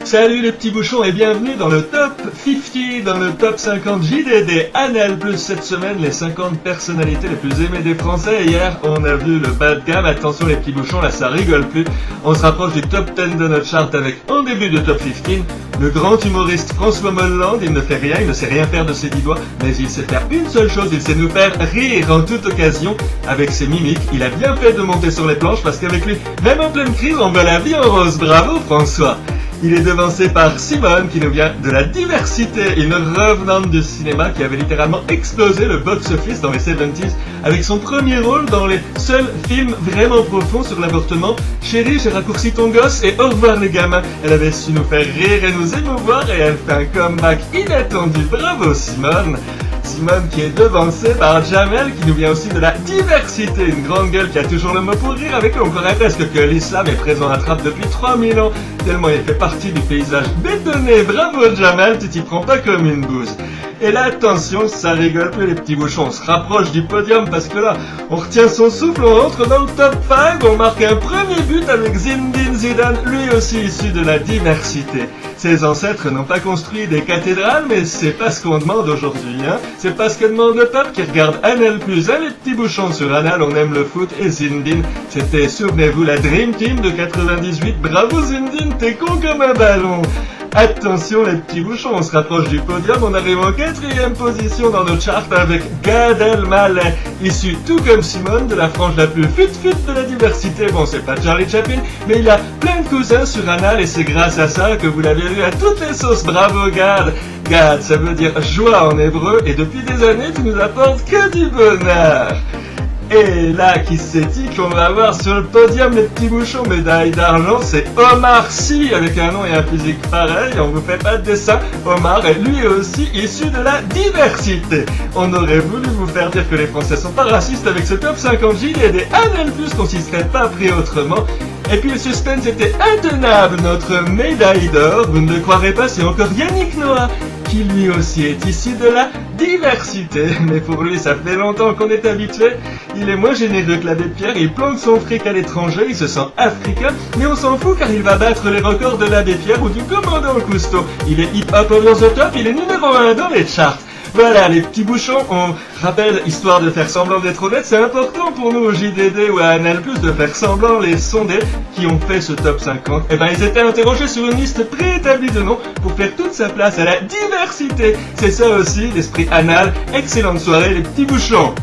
Salut les petits bouchons et bienvenue dans le top 50, dans le top 50 JDD Anal Plus. Cette semaine, les 50 personnalités les plus aimées des Français. Hier, on a vu le bas de gamme. Attention les petits bouchons, là ça rigole plus. On se rapproche du top 10 de notre chart avec, en début de top 15, le grand humoriste François Molland. Il ne fait rien, il ne sait rien faire de ses 10 doigts, mais il sait faire une seule chose, il sait nous faire rire en toute occasion avec ses mimiques. Il a bien fait de monter sur les planches parce qu'avec lui, même en pleine crise, on voit la vie en rose. Bravo François! Il est devancé par Simone qui nous vient de la diversité, une revenante du cinéma qui avait littéralement explosé le box-office dans les 70s avec son premier rôle dans les seuls films vraiment profonds sur l'avortement. Chérie, j'ai raccourci ton gosse et au revoir les gamins. Elle avait su nous faire rire et nous émouvoir et elle fait un comeback inattendu. Bravo Simone! Simone qui est devancée par Jamel qui nous vient aussi de la diversité, une grande gueule qui a toujours le mot pour rire. Avec lui on croirait presque que l'islam est présent à Trappes depuis 3000 ans, tellement il fait partie du paysage bétonné. Bravo Jamel, tu t'y prends pas comme une bouse. Et là attention, ça rigole plus les petits bouchons, on se rapproche du podium parce que là, on retient son souffle, on rentre dans le top 5, on marque un premier but avec Zinedine Zidane, lui aussi issu de la diversité. Ses ancêtres n'ont pas construit des cathédrales, mais c'est pas ce qu'on demande aujourd'hui, hein. C'est pas ce que demande le peuple qui regarde Anal Plus, hein, les petits bouchons sur Anal, on aime le foot, et Zinedine, c'était, souvenez-vous, la Dream Team de 98, bravo Zinedine, t'es con comme un ballon. Attention les petits bouchons, on se rapproche du podium, on arrive en 4e position dans notre chart avec Gad Elmaleh, issu tout comme Simone de la frange la plus fut-fut de la diversité. Bon, c'est pas Charlie Chaplin, mais il a plein de cousins sur Anal et c'est grâce à ça que vous l'avez vu à toutes les sauces. Bravo Gad! Gad, ça veut dire joie en hébreu et depuis des années tu nous apportes que du bonheur. Et là, qui s'est dit qu'on va avoir sur le podium les petits bouchons médaille d'argent, c'est Omar Sy, avec un nom et un physique pareil, on vous fait pas de dessin. Omar est lui aussi issu de la diversité. On aurait voulu vous faire dire que les Français sont pas racistes avec ce top 50 JDD Anal Plus qu'on s'y serait pas pris autrement. Et puis le suspense était intenable, notre médaille d'or, vous ne le croirez pas, c'est encore Yannick Noah, qui lui aussi est issu de la diversité. Mais pour lui, ça fait longtemps qu'on est habitué. Il est moins généreux que l'abbé Pierre, il plante son fric à l'étranger, il se sent africain, mais on s'en fout car il va battre les records de l'abbé Pierre ou du commandant Cousteau. Il est hip-hop over the top, il est numéro 1 dans les charts. Voilà les petits bouchons, on rappelle, histoire de faire semblant d'être honnête, c'est important pour nous au JDD ou à Anal Plus de faire semblant les sondés qui ont fait ce top 50. Eh ben ils étaient interrogés sur une liste préétablie de noms pour faire toute sa place à la diversité. C'est ça aussi l'esprit anal. Excellente soirée les petits bouchons.